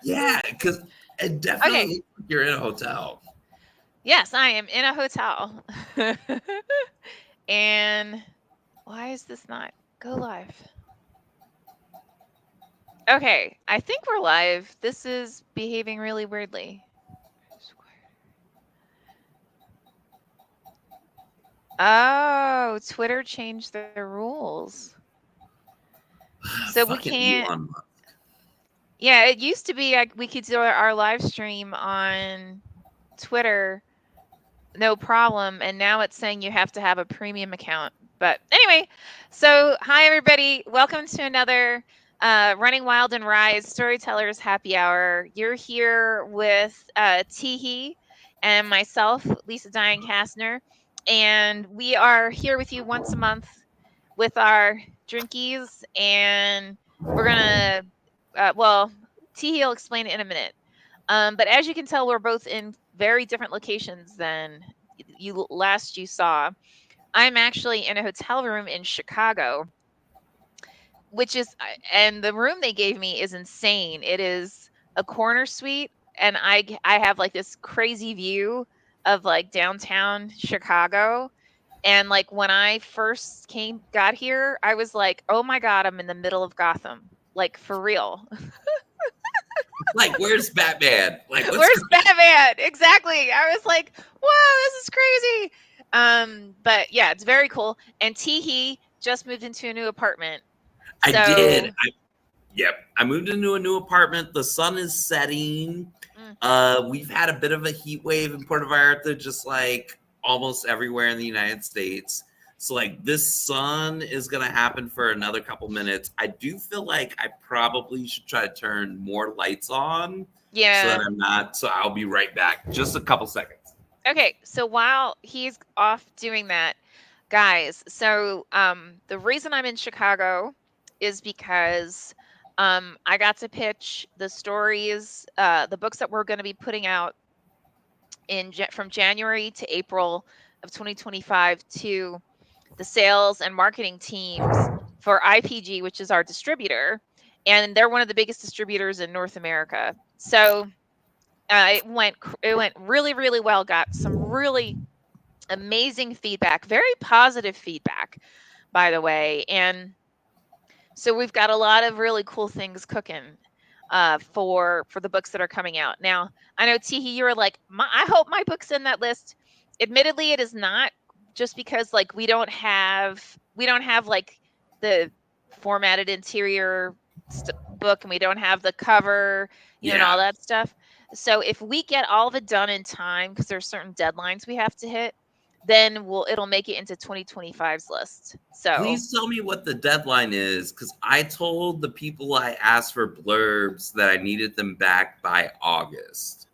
Yeah, because it definitely Okay. looks like you're in a hotel. Yes, I am in a hotel. And why is this not go live? Okay, I think we're live. This is behaving really weirdly. Oh, Twitter changed their rules. So we Fucking can't. Elon Musk. Yeah, it used to be like we could do our live stream on Twitter, no problem. And now it's saying you have to have a premium account. But anyway, so hi everybody. Welcome to another Running Wild and Rise Storytellers Happy Hour. You're here with Teehee and myself, Lisa Diane Kastner. And we are here with you once a month with our drinkies. And we're going to, well, Teehee will explain it in a minute. But as you can tell, we're both in very different locations than you saw. I'm actually in a hotel room in Chicago, which is and the room they gave me is insane. It is a corner suite, and I have like this crazy view of like downtown Chicago. And like when I first got here, I was like, "Oh my god, I'm in the middle of Gotham." Like for real. Like, where's Batman? Like, what's Where's going Batman? Exactly. I was like, wow, this is crazy. But yeah, it's very cool. And Teehee just moved into a new apartment. I did. So Yep. I moved into a new apartment. The sun is setting. mm, We've had a bit of a heat wave in Puerto Vallarta, just like almost everywhere in the United States. So like this sun is gonna happen for another couple minutes. I do feel like I probably should try to turn more lights on so that yeah. I'm not. So I'll be right back. Just a couple seconds. Okay. So while he's off doing that, guys, so the reason I'm in Chicago is because I got to pitch the stories, the books that we're going to be putting out from January to April of 2025 to the sales and marketing teams for IPG, which is our distributor, and they're one of the biggest distributors in North America. So it went really really well. Got some really amazing feedback, very positive feedback, by the way, and so we've got a lot of really cool things cooking for the books that are coming out. Now, I know Tihi, you were like, I hope my book's in that list. Admittedly, it is not, just because like we don't have like the formatted interior book, and we don't have the cover, and all Yeah. that stuff. So if we get all of it done in time, because there's certain deadlines we have to hit, then it'll make it into 2025's list. So Please tell me what the deadline is, because I told the people I asked for blurbs that I needed them back by August.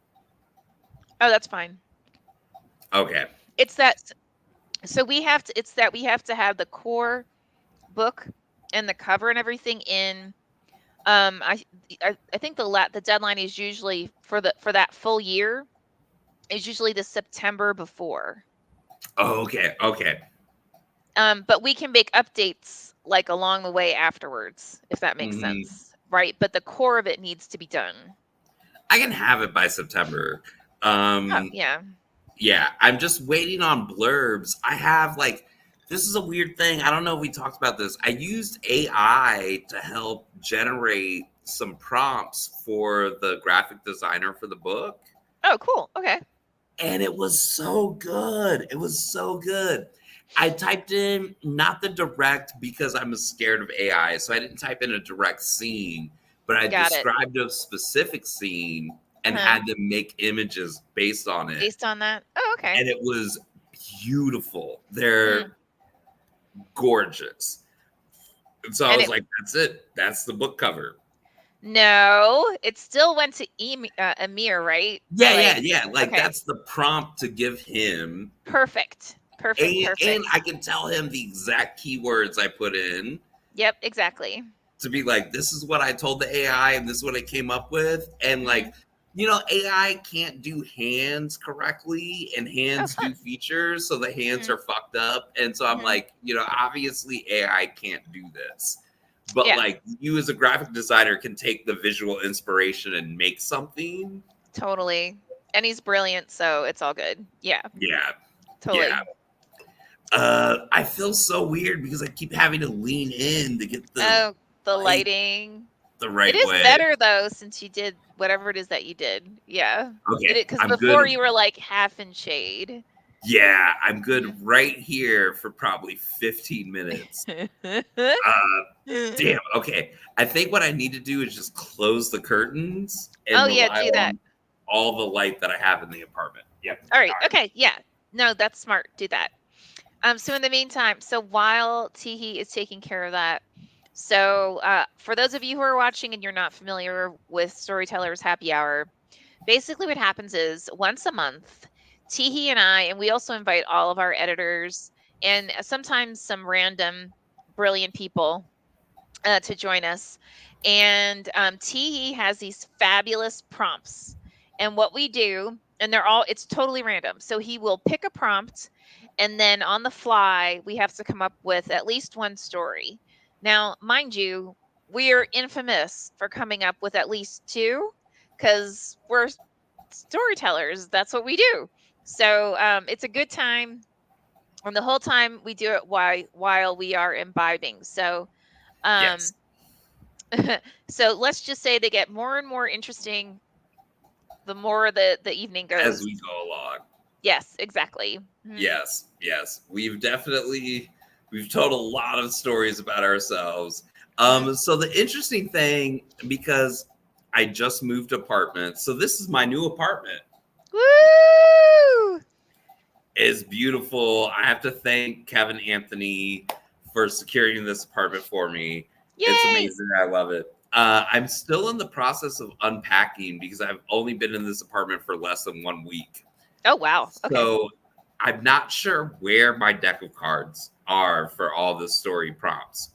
oh, that's fine. Okay. It's that so we have to it's that we have to have the core book and the cover and everything in. I think the deadline is usually for that full year is usually the September before. Oh, okay. Okay. But we can make updates like along the way afterwards, if that makes Mhm. sense, right? But the core of it needs to be done. I can have it by September. Oh Um, yeah. yeah, I'm just waiting on blurbs. I have like this is a weird thing. I don't know if we talked about this. I used AI to help generate some prompts for the graphic designer for the book, Oh cool. Okay. and it was so good. It was so good. I typed in not the direct because I'm scared of AI, so I didn't type in a direct scene, but I Got it. described a specific scene and Uh-huh. had them make images based on it, Based on that. Oh okay. and it was beautiful. Mm. They're gorgeous. And so I And was it like, that's it. That's the book cover. no, it still went to Amir, right? Yeah, Like yeah, yeah. Like okay. that's the prompt to give him. Perfect. Perfect. And Perfect. I can tell him the exact keywords I put in Yep, exactly. to be like, this is what I told the AI and this is what I came up with. And Mhm. like, AI can't do hands correctly and Oh, hands do fun. features. So the hands Mhm. are fucked up. And so I'm Mhm. like, obviously AI can't do this. but Yeah, like you as a graphic designer can take the visual inspiration and make something. totally. And he's brilliant, so it's all good. Yeah, Yeah, yeah. totally. I feel so weird because I keep having to lean in to get the Oh, the light lighting. the It right is way. better though since you did whatever it is that you did. Yeah. It Okay, because I'm before good. you were like half in shade. Yeah, I'm good right here for probably 15 minutes. Mhm. Uh, damn. Okay, I think what I need to do is just close the curtains and Oh yeah, rely do that. on all the light that I have in the apartment. Yep. All All right. right. Okay. Yeah. No, that's smart. Do that. So in the meantime, so while Teehee is taking care of that, so for those of you who are watching and you're not familiar with Storytellers Happy Hour, basically what happens is once a month, Teehee and I, and we also invite all of our editors and sometimes some random brilliant people to join us. And Teehee has these fabulous prompts. And what we do, and they're all, it's totally random. So he will pick a prompt, and then on the fly, we have to come up with at least one story. Now, mind you, we're infamous for coming up with at least two because we're storytellers. That's what we do. So it's a good time. And the whole time we do it while we are imbibing. So um, Yes. so let's just say they get more and more interesting the more the evening As goes. we go along. Yes, exactly. Mhm. Yes. Yes. We've told a lot of stories about ourselves. Mhm. So the interesting thing, because I just moved apartments, so this is my new apartment. Woo! Is beautiful. I have to thank Kevin Anthony for securing this apartment for me. It's Yay! amazing. I love it. I'm still in the process of unpacking because I've only been in this apartment for less than 1 week. Oh wow. Okay. So I'm not sure where my deck of cards are for all the story prompts,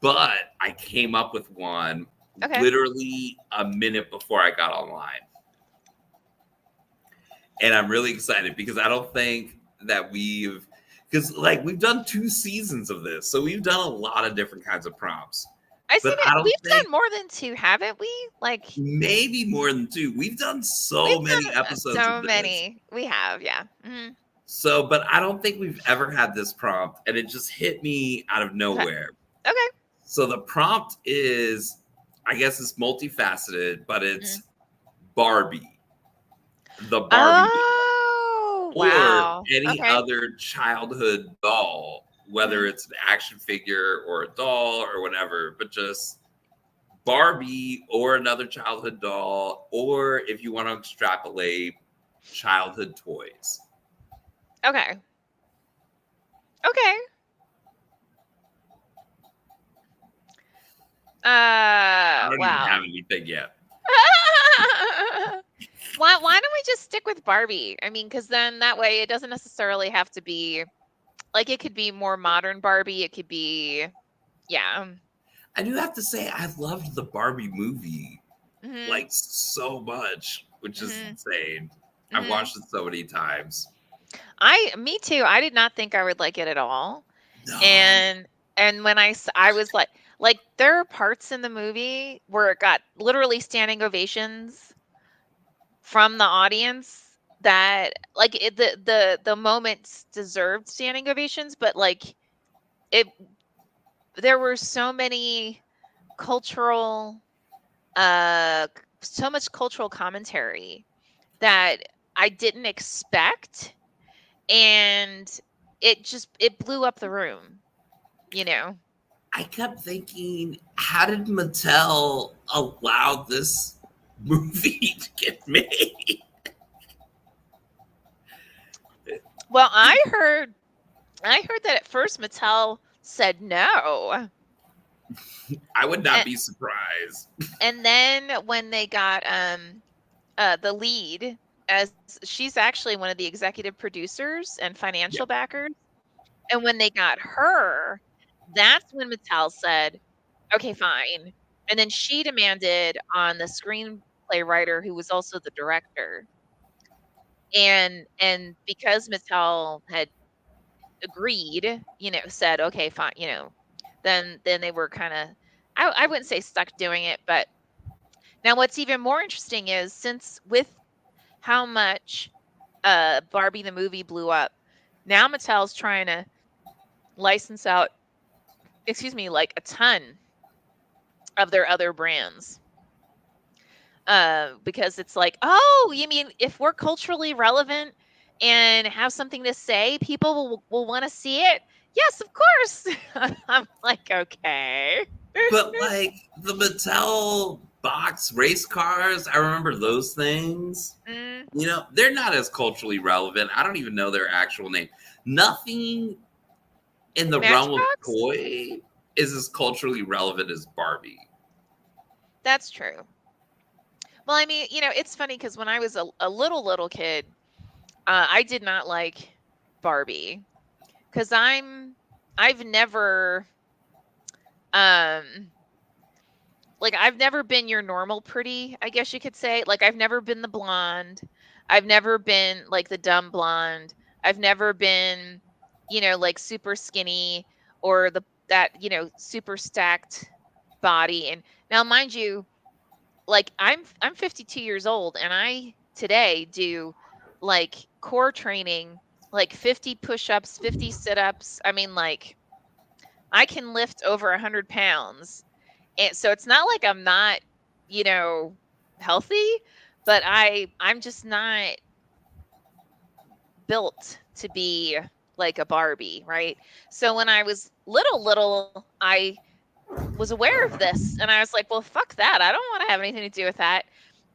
but I came up with one Okay. literally a minute before I got online. And I'm really excited because I don't think that because like we've done 2 seasons of this, so we've done a lot of different kinds of prompts. I seen But it. I don't We've think done more than two, haven't we? Like maybe more than two. We've done we've so many done episodes so of this. many. We have, yeah. So, but I don't think we've ever had this prompt, and it just hit me out of Okay. nowhere. Okay. So the prompt is, I guess it's multifaceted, but Mhm. it's Barbie, the Barbie Oh or wow. any Okay. other childhood doll, whether Mhm. it's an action figure or a doll or whatever, but just Barbie or another childhood doll, or if you want to extrapolate, childhood toys. Okay. Okay. I don't even have Wow. anything yet. Why don't we just stick with Barbie? I mean, because then that way it doesn't necessarily have to be like it could be more modern Barbie. It could be, yeah. I do have to say, I loved the Barbie movie Mhm. like so much, which is Mhm. insane. I've Mhm. watched it so many times. Me too. I did not think I would like it at all. No, And when I was like there are parts in the movie where it got literally standing ovations from the audience that like the moments deserved standing ovations, but like it there were so many cultural so much cultural commentary that I didn't expect, and it blew up the room, you know. I kept thinking, how did Mattel allow this movie to get made? Well, I heard that at first Mattel said no. I would not And, be surprised. and then when they got the lead, as she's actually one of the executive producers and financial Yeah, backers, and when they got her, that's when Mattel said, "Okay, fine." And then she demanded on the screenplay writer who was also the director. And because Mattel had agreed, said, "Okay, fine," then they were kinda I wouldn't say stuck doing it, but now what's even more interesting is since with how much Barbie the movie blew up, now Mattel's trying to license out, excuse me, like a ton of their other brands. Because it's like, oh, you mean if we're culturally relevant and have something to say, people will want to see it? Yes, of course. I'm like, okay. But like the Mattel box race cars, I remember those things. Mm, You know, they're not as culturally relevant. I don't even know their actual name. Nothing in the realm of Matchbox? toy is as culturally relevant as Barbie. That's true. Well, I mean, it's funny because when I was a little kid, I did not like Barbie because I've never um like I've never been your normal pretty, I guess you could say. Like I've never been the blonde. I've never been like the dumb blonde. I've never been, like super skinny or that, super stacked body. And now mind you, like I'm 52 years old and I today do like core training, like 50 push-ups, 50 sit-ups. I mean, like I can lift over 100 pounds. And so it's not like I'm not, you know, healthy, but I'm just not built to be like a Barbie, right? So when I was little, I was aware of this and I was like, well, fuck that. I don't want to have anything to do with that.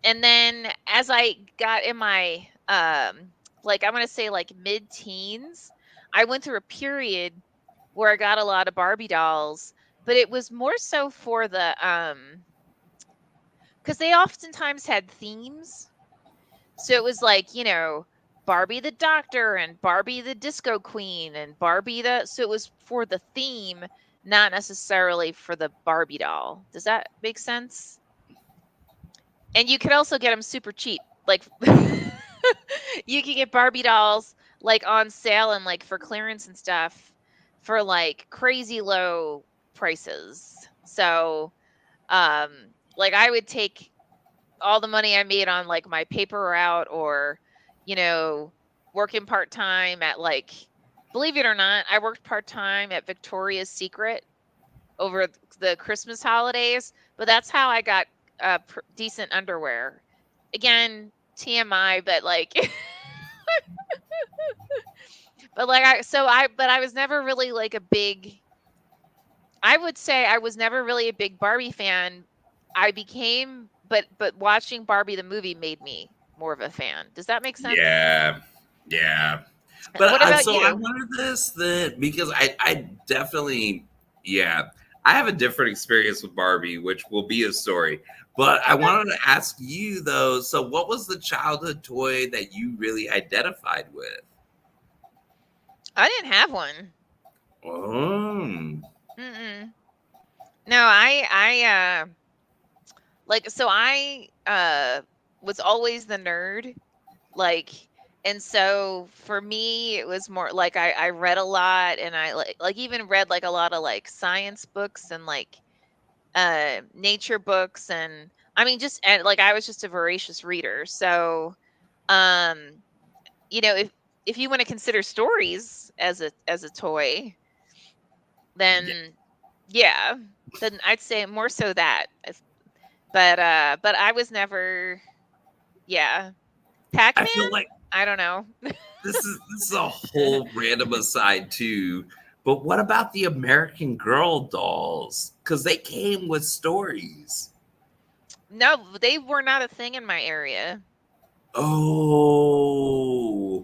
And then as I got in my like I'm going to say like mid-teens, I went through a period where I got a lot of Barbie dolls, but it was more so for the because they oftentimes had themes. So it was like, Barbie the doctor and Barbie the disco queen and Barbie so it was for the theme, not necessarily for the Barbie doll. Does that make sense? And you could also get them super cheap. Like you could get Barbie dolls like on sale and like for clearance and stuff for like crazy low prices. So, like I would take all the money I made on like my paper route or, you know, working part time at like, believe it or not, I worked part time at Victoria's Secret over the Christmas holidays, but that's how I got decent underwear. Again, TMI, but like, but like but I was never really like a big. I would say I was never really a big Barbie fan. I became, but watching Barbie the movie made me more of a fan. Does that make sense? Yeah, yeah. But What about so I you? wonder this that because I definitely, yeah, I have a different experience with Barbie, which will be a story. But I Okay. wanted to ask you though. So, what was the childhood toy that you really identified with? I didn't have one. Oh, Mm-mm. No, like so I was always the nerd, like, and so for me it was more like I read a lot and I like even read like a lot of like science books and like nature books and I mean just and like I was just a voracious reader. So um if you want to consider stories as a toy, yeah. then yeah, then I'd say more so that. But I was never, yeah. I feel Pac-Man? like I don't know. this is a whole random aside too. But what about the American Girl dolls? Because they came with stories. No, they were not a thing in my area. Oh,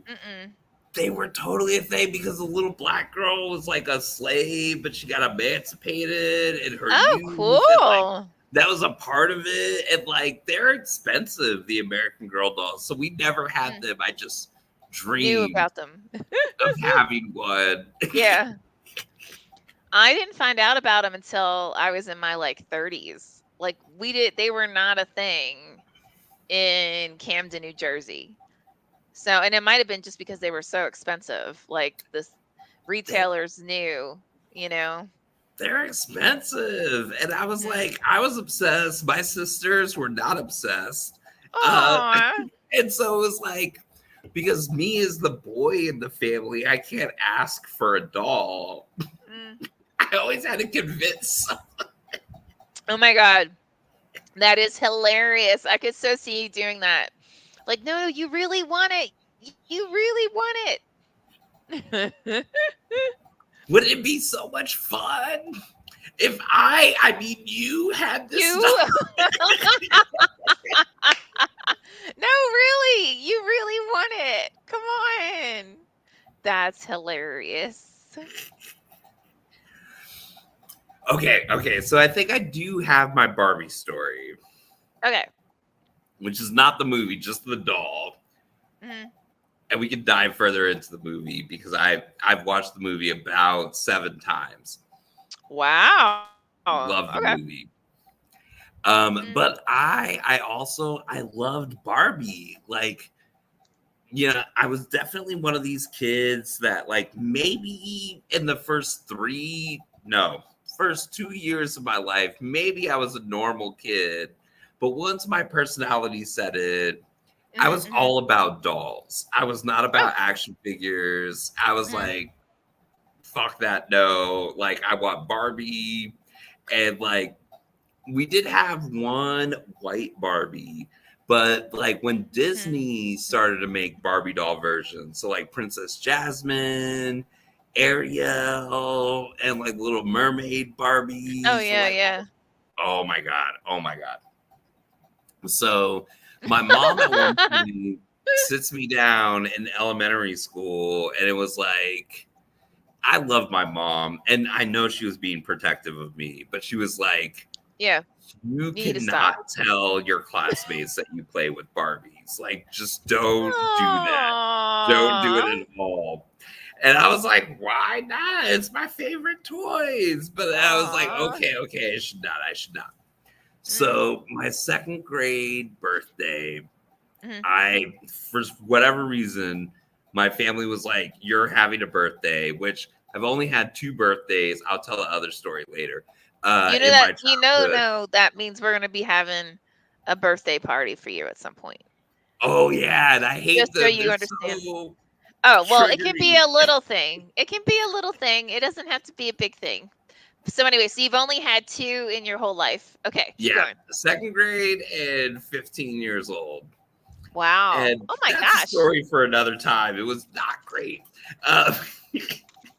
Mm-mm. they were totally a thing because the little black girl was like a slave, but she got emancipated in her Oh, youth, and like cool. that was a part of it. And like they're expensive, the American Girl dolls, so we never had Mm, them. I just knew dreamed about them. of having one. Yeah. I didn't find out about them until I was in my like 30s. Like they were not a thing in Camden, New Jersey. So, and it might have been just because they were so expensive. Like this They retailers knew, you know. they're expensive. And I was Mhm. like, I was obsessed. My sisters were not obsessed. Uh, Aw. and so it was like, because me as the boy in the family, I can't ask for a doll. Mm. I always had to convince. Oh my god. That is hilarious. I could so see you doing that. Like, no, you really want it. You really want it. Wouldn't it be so much fun if I mean, you had this You doll? No, really. You really want it. Come on. That's hilarious. Okay. So I think I do have my Barbie story, Okay. which is not the movie, just the doll. Mhm. And we can dive further into the movie because I've watched the movie about 7 times. Wow. Love the Okay. movie. Mhm. But I also I loved Barbie. Like, I was definitely one of these kids that, like, maybe in the first 2 years of my life, maybe I was a normal kid. But once my personality set in, I Mhm, was mhm. all about dolls. I was not Oh. about action figures. I was Mhm. like, fuck that, no. Like, I want Barbie. And like, we did have one white Barbie, but like when Mhm. Disney Mhm. started to make Barbie doll versions, so like Princess Jasmine, Ariel, and like Little Mermaid Oh, Barbies, yeah, like, yeah. oh my god. So my mom at one point sits me down in elementary school, and it was like, I love my mom, and I know she was being protective of me, but she was like, Yeah. you You need to stop. cannot tell your classmates that you play with Barbies. Like, just don't do that. Don't do it Aww. at all. And I was like, why not? It's my favorite toys. But I was like, Aw. okay, I should not. I should not. Mm. So, my second grade birthday, Mhm. for whatever reason, my family was like, you're having a birthday, which I've only had 2 birthdays. I'll tell the other story later. You know In my that childhood. no, that means we're gonna be having a birthday party for you at some point. Oh yeah, and I hate Just so them. you They're understand. so Oh, well, it can be triggering. a little thing. It can be a little thing. It doesn't have to be a big thing. So anyway, so you've only had 2 in your whole life. Okay, keep Yeah, going. second grade and 15 years old. Wow. And Oh my that's a gosh. story for another time. It was not great. Uh,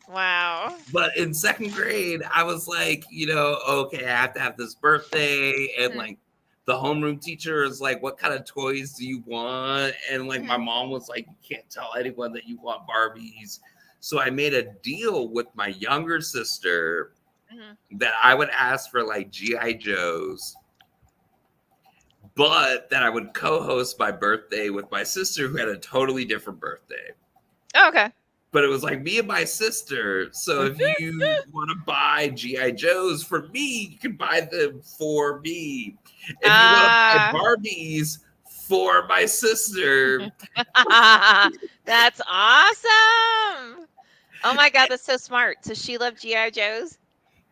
Wow. but in second grade, I was like, okay, I have to have this birthday. And Mhm. like, the homeroom teacher is like, what kind of toys do you want? And like, my Mhm. mom was like, you can't tell anyone that you want Barbies. So I made a deal with my younger sister Mhm. that I would ask for like GI Joes, but that I would co-host my birthday with my sister who had a totally different birthday. Oh, okay. But it was like me and my sister. So if you want to buy GI Joes for me, you can buy them for me. If you want to buy Ah. Barbies for my sister, That's awesome. Oh my god, that's so smart. So she loved GI Joes?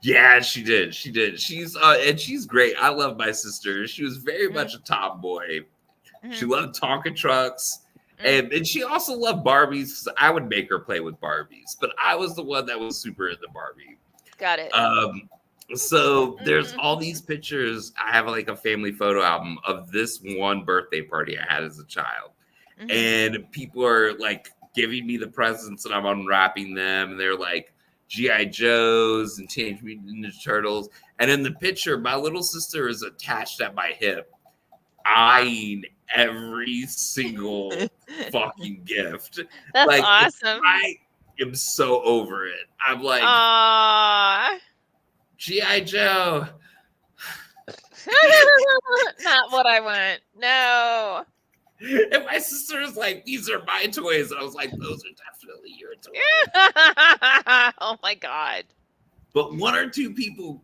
yeah, she did. She did. She's great. I love my sister. She was very Mhm. much a tomboy. She Mhm. loved Tonka trucks. Mm. And she also loved Barbies because I would make her play with Barbies, but I was the one that was super into Barbie. Got it. Um, so there's all these Mhm. pictures. I have like a family photo album of this one birthday party I had as a child, Mhm. and people are like giving me the presents, and I'm unwrapping them, and they're like GI Joes and Teenage Mutant Ninja Turtles. And in the picture, my little sister is attached at my hip, eyeing every single fucking gift. That's Like, awesome. I am so over it. I'm like, Aw. GI Joe. Not what I want. No. And my sister was like, these are my toys. I was like, those are definitely your toys. Oh my god. But one or two people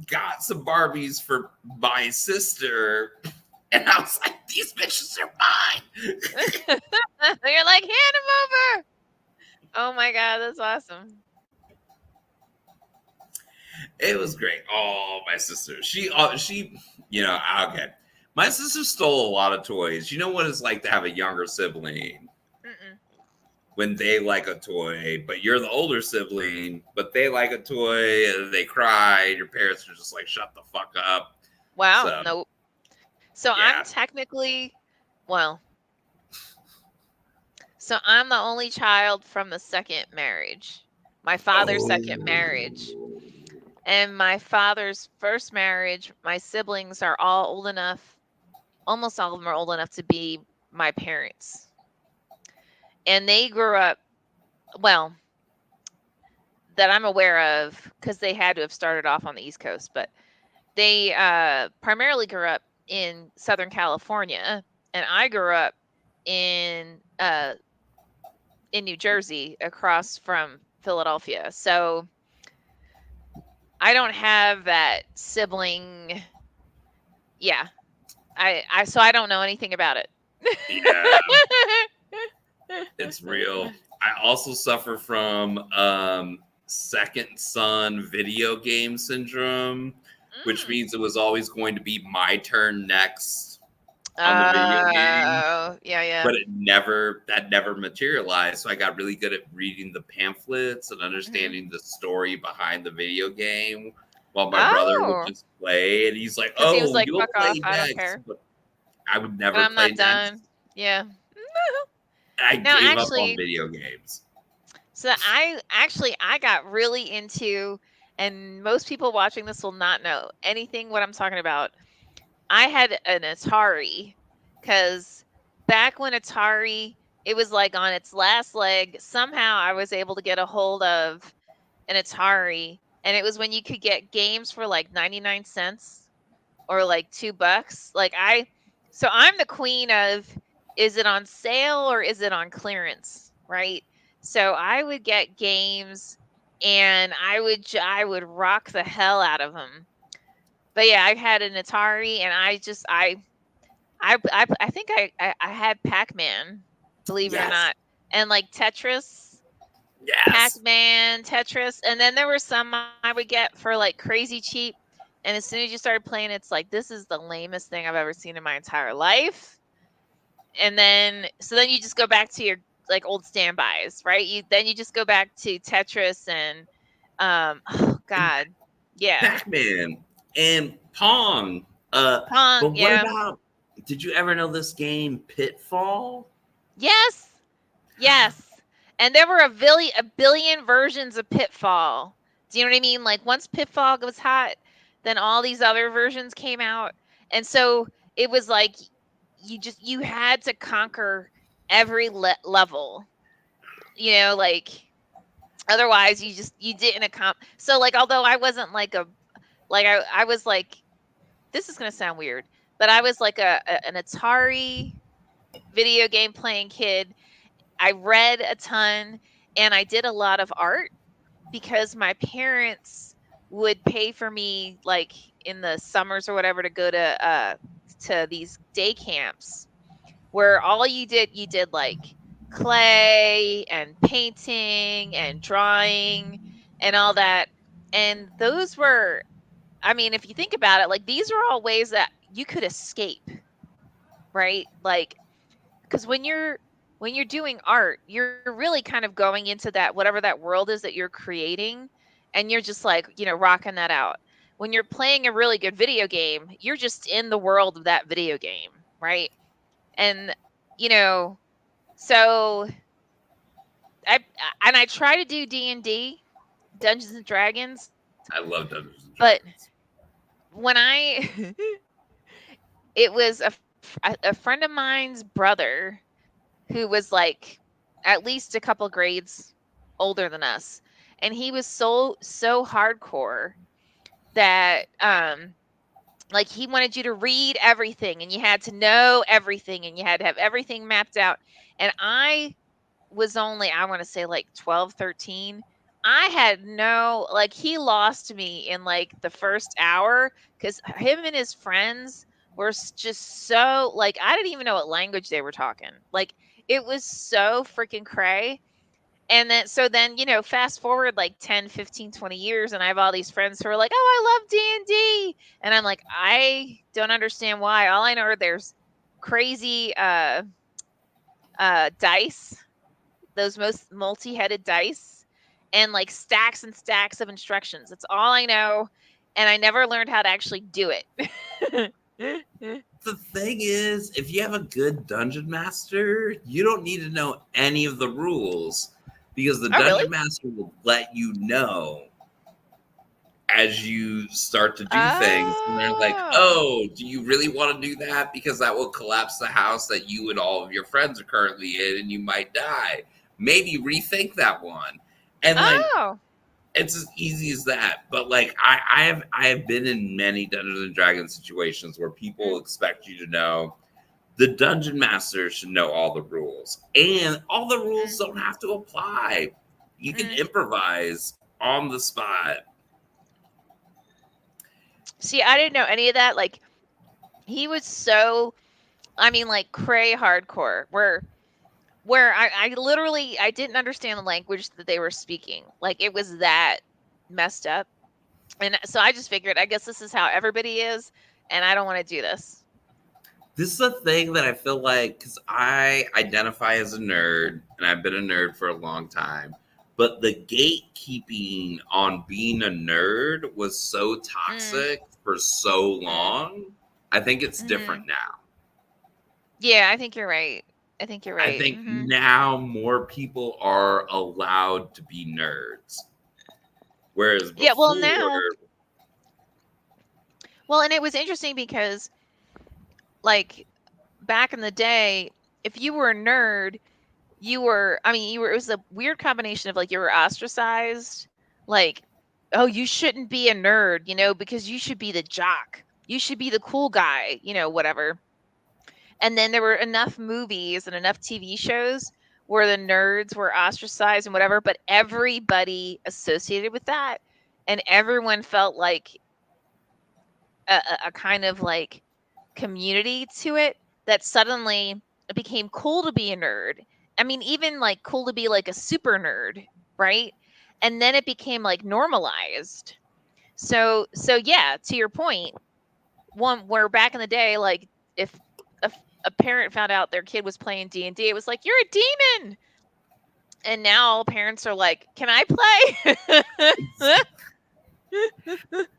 got some Barbies for my sister. And I was like, these bitches are mine. You're like, hand him over. Oh my god, that's awesome. It was great. Oh, my sister. Okay. My sister stole a lot of toys. You know what it's like to have a younger sibling Mm-mm. when they like a toy, but you're the older sibling, but they like a toy and they cry, and your parents are just like, shut the fuck up. Wow, So, nope. So I'm yeah. technically, well, so I'm the only child from the second marriage. My father's second marriage. Oh. And my father's first marriage, my siblings are all old enough, almost all of them are old enough to be my parents. And they grew up, well, that I'm aware of, because they had to have started off on the East Coast, but they primarily grew up in Southern California, and I grew up in New Jersey, across from Philadelphia. So I don't have that sibling. Yeah, I so I don't know anything about it. Yeah, it's real. I also suffer from second son video game syndrome, which Mm. means it was always going to be my turn next on the video game, Oh, yeah, yeah. but that never materialized. So I got really good at reading the pamphlets and Mhm. understanding the story behind the video game, while my brother would Oh, just play, and he's like, because he was "Oh, like, you'll "Fuck off, play I don't next," care, but I would and never I'm play not next. done." Yeah. I Now, gave up on actually, video games. so I got really into, and most people watching this will not know anything what I'm talking about. I had an Atari, because back when Atari, it was like on its last leg. Somehow I was able to get a hold of an Atari, and it was when you could get games for like 99 cents or like $2. So I'm the queen of, is it on sale or is it on clearance, right? So I would get games, and I would rock the hell out of them. But yeah, I had an Atari, and I think I had Pac-Man, believe it or Yes, not, and like Tetris, yes. Pac-Man, Tetris, and then there were some I would get for like crazy cheap. And as soon as you started playing, it's like, this is the lamest thing I've ever seen in my entire life. And then so then you just go back to your like old standbys, right? You just go back to Tetris and oh And god. Yeah. Pac-Man and Pong. But Pong, what yeah. about? Did you ever know this game Pitfall? Yes. Yes. And there were a billion versions of Pitfall. Do you know what I mean? Like, once Pitfall was hot, then all these other versions came out. And so it was like, you had to conquer every level. Like, otherwise you didn't so like, although I wasn't like a like I was like, this is going to sound weird, but I was like an Atari video game playing kid. I read a ton, and I did a lot of art, because my parents would pay for me, like, in the summers or whatever, to go to these day camps where all you did like clay and painting and drawing and all that. And those were, I mean, if you think about it, like, these are all ways that you could escape, right? Like, because when you're doing art, you're really kind of going into that, whatever that world is that you're creating, and you're just like, rocking that out. When you're playing a really good video game, you're just in the world of that video game, right? And you know so I try to do D&D, Dungeons and Dragons, I love Dungeons and but Dragons. when I it was a friend of mine's brother, who was like at least a couple grades older than us, and he was so hardcore that like, he wanted you to read everything, and you had to know everything, and you had to have everything mapped out. And I was only, I want to say, like 12, 13. I had no, like, he lost me in like the first hour, because him and his friends were just so, like, I didn't even know what language they were talking. Like, it was so freaking cray. And then, so then, fast forward like 10, 15, 20 years, and I have all these friends who are like, oh, I love D&D. And I'm like, I don't understand why. All I know are there's crazy dice, those most multi-headed dice, and like stacks and stacks of instructions. That's all I know. And I never learned how to actually do it. The thing is, if you have a good dungeon master, you don't need to know any of the rules because the Oh, really? dungeon master will let you know as you start to do things. And they're like, Oh. oh, do you really want to do that? Because that will collapse the house that you and all of your friends are currently in and you might die. Maybe rethink that one. And like, Oh. it's as easy as that. But like I have been in many Dungeons and Dragons situations where people Mm, expect you to know the dungeon master should know all the rules. And all the rules mm, don't have to apply. You can mm. improvise on the spot. See, I didn't know any of that. Like, he was so, I mean, like cray hardcore, where I literally I didn't understand the language that they were speaking. Like, it was that messed up. And so I just figured, I guess this is how everybody is, and I don't want to do this. This is a thing that I feel like because I identify as a nerd and I've been a nerd for a long time, but the gatekeeping on being a nerd was so Mm, toxic for so mm, long. I think it's mm-hmm. different now. Yeah, I think you're right. I think you're I right. think Hmm. now more people are allowed to be nerds, whereas Yeah, well, before, now, well, and it was interesting because, like, back in the day, if you were a nerd, it was a weird combination of like you were ostracized, like, oh, you shouldn't be a nerd, because you should be the jock. You should be the cool guy, whatever. And then there were enough movies and enough TV shows where the nerds were ostracized and whatever, but everybody associated with that, and everyone felt like a kind of like community to it, that suddenly it became cool to be a nerd. I mean, even like cool to be like a super nerd, right? And then it became like normalized. So yeah, to your point, one where back in the day, like, if a, a parent found out their kid was playing D&D, it was like, you're a demon. And now parents are like, can I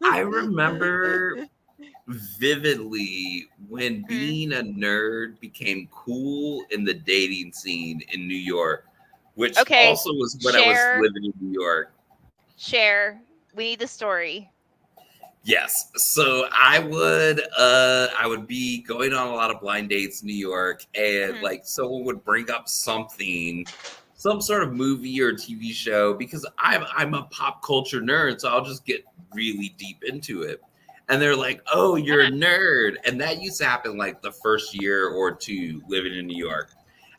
I play? remember vividly when Mm. being a nerd became cool in the dating scene in New York, which Okay, also was when I was share, living in New York. share. We need the story. Yes. So I would be going on a lot of blind dates in New York and Mm, like someone would bring up something, some sort of movie or TV show because I'm a pop culture nerd, so I'll just get really deep into it. And they're like, "Oh, you're a huh. nerd." And that used to happen like the first year or two living in New York.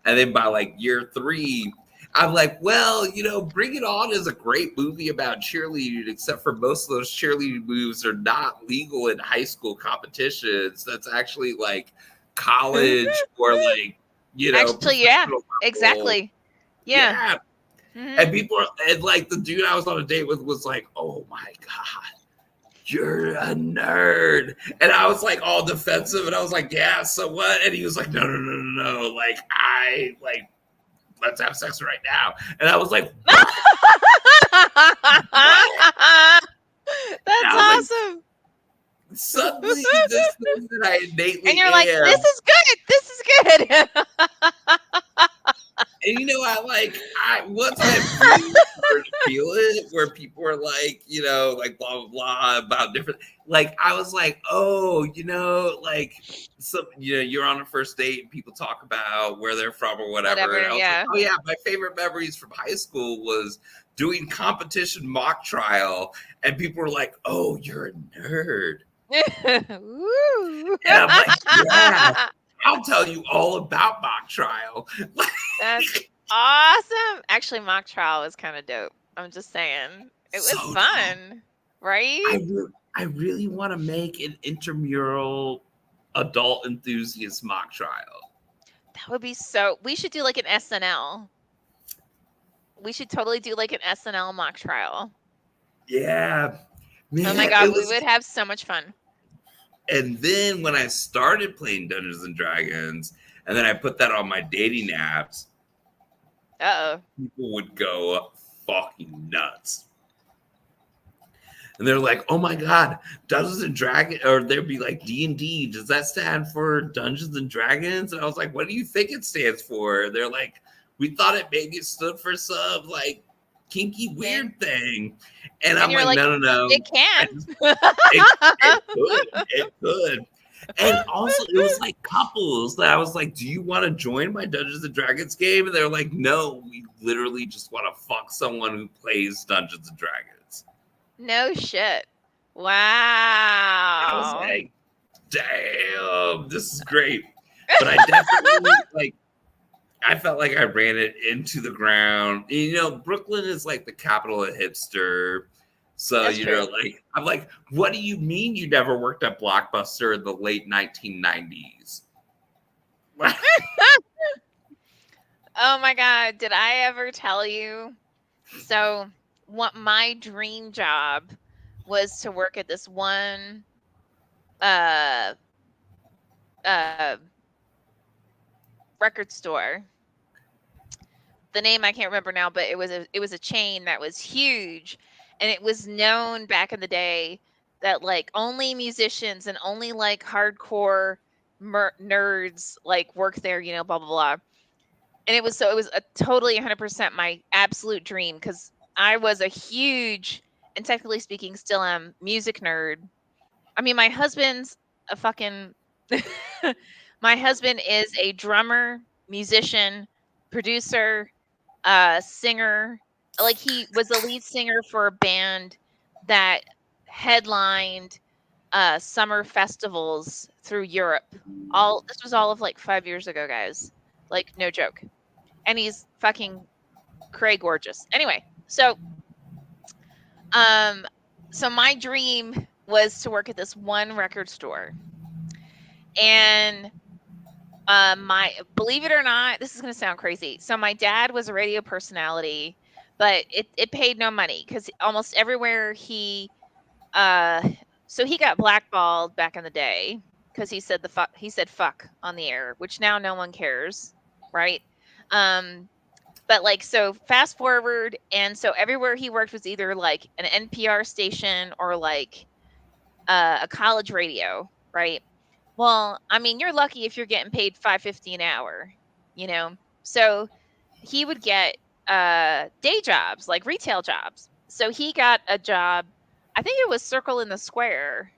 And then by like year 3, I'm like, well, Bring It On is a great movie about cheerleading, except for most of those cheerleading moves are not legal in high school competitions. That's actually like college or like, Actually, yeah, professional level. exactly. Yeah. Yeah. Mhm. And and like the dude I was on a date with was like, oh my God, you're a nerd. And I was like all defensive and I was like, yeah, so what? And he was like, no, no, no, no, no. Like, let's have sex right now. And I was like, what? What? And That's I was like, awesome. suddenly this thing that I And innately you're like, "This am. is good. This is good." And I once I really started to feel it, where people are like, like blah blah blah about different. Like I was like, oh, like some, you're on a first date and people talk about where they're from or whatever, and Whatever, I was like, yeah. oh yeah, my favorite memories from high school was doing competition mock trial, and people were like, oh, you're a nerd, Woo. and I'm like, yeah, I'll tell you all about mock trial. That's awesome. Actually, mock trial was kinda dope. I'm just saying. It was So dope. fun, right? I really want to make an intramural adult enthusiast mock trial. That would be so, we should do like an SNL. We should totally do like an SNL mock trial. Yeah, Oh my man, god, it we was. would have so much fun. And then when I started playing Dungeons and Dragons, and then I put that on my dating apps, Uh-oh. people would go fucking nuts. And they're like, "Oh my god, Dungeons and Dragons," or they'd be like, "D&D, does that stand for Dungeons and Dragons?" And I was like, "What do you think it stands for?" They're like, "We thought it maybe stood for some like kinky Thing. weird thing." And And I'm you're like, like, "No, no, no. it I can. just it could, it could." And also, it was like couples that I was like, "Do you want to join my Dungeons and Dragons game?" And they're like, "No, we literally just want to fuck someone who plays Dungeons and Dragons." No shit. I was Wow. like, damn, this is great. But I definitely like I felt like I ran it into the ground. You know, Brooklyn is like the capital of hipster. So, That's true. like I'm like, what do you mean you never worked at Blockbuster in the late 1990s? Oh my god, did I ever tell you? So, what my dream job was to work at this one uh uh record store. The name I can't remember now, but it was a chain that was huge, and it was known back in the day that like only musicians and only like hardcore nerds like work there, blah blah blah. And it was a totally 100% my absolute dream because I was a huge, and technically speaking still am, music nerd. I mean, my husband's a fucking my husband is a drummer, musician, producer, singer. Like he was the lead singer for a band that headlined summer festivals through Europe. All this was all of like 5 years ago, guys. Like no joke. And he's fucking cray gorgeous. Anyway, um, so my dream was to work at this one record store, and my believe it or not, this is gonna sound crazy. So my dad was a radio personality, but it paid no money because almost everywhere uh so he got blackballed back in the day because he said fuck on the air, which now no one cares, right? Um, but like so fast forward, and so everywhere he worked was either like an NPR station or like a college radio, right? Well, I mean, you're lucky if you're getting paid 5.50 an hour, you know. So he would get day jobs, like retail jobs. So he got a job. I think it was Circle in the Square.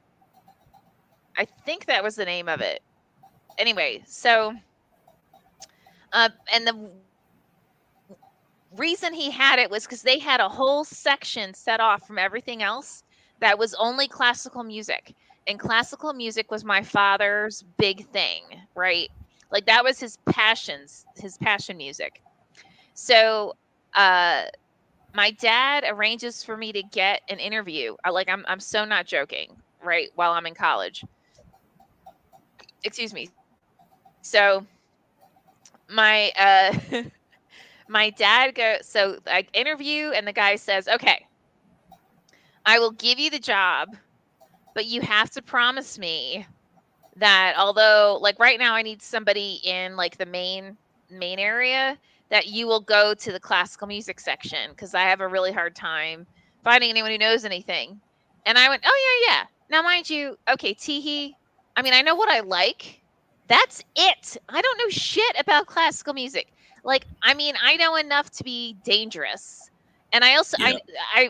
I think that was the name of it. Anyway, so and the reason he had it was because they had a whole section set off from everything else that was only classical music. And classical music was my father's big thing, right? Like that was his passion music. So uh my dad arranges for me to get an interview. I'm so not joking, right? While I'm in college. Excuse me. So my my dad I interview, and the guy says, "Okay, I will give you the job, but you have to promise me that although like right now I need somebody in like the main area, that you will go to the classical music section because I have a really hard time finding anyone who knows anything." And I went, "Oh yeah, yeah." Now mind you, okay, Teehee, I mean I know what I like. That's it. I don't know shit about classical music. Like, I mean, I know enough to be dangerous. And I also Yeah.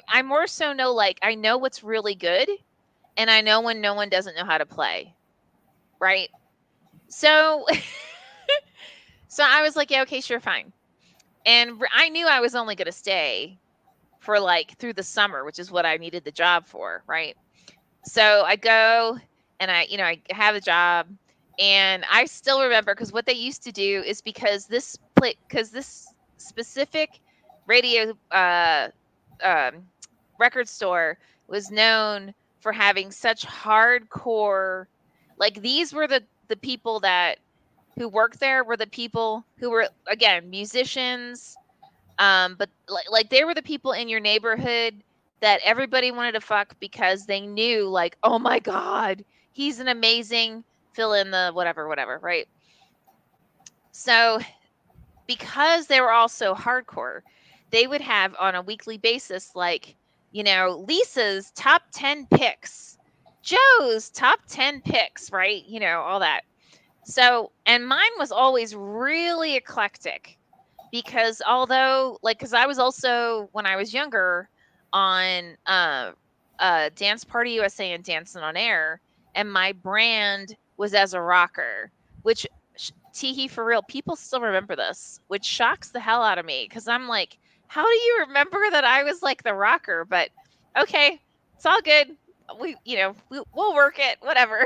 I more so know like I know what's really good, and I know when no one doesn't know how to play, right? So so I was like, yeah, okay, sure, fine. And I knew I was only going to stay for like through the summer, which is what I needed the job for, right? So I go, and I have a job, and I still remember because what they used to do is because this specific radio um, record store was known for having such hardcore, like these were the people that who worked there were the people who were again musicians, But like they were the people in your neighborhood that everybody wanted to fuck because they knew, like, oh my god, he's an amazing fill in the whatever, right? So because they were all so hardcore, they would have on a weekly basis, like, Lisa's top 10 picks, Joe's top 10 picks, right? All that. So, and mine was always really eclectic because although, like, because I was also, when I was younger, on Dance Party USA and Dancing on Air, and my brand was as a rocker, which, Teehee, for real, people still remember this, which shocks the hell out of me because I'm like, how do you remember that I was like the rocker? But okay, it's all good. We'll work it, whatever.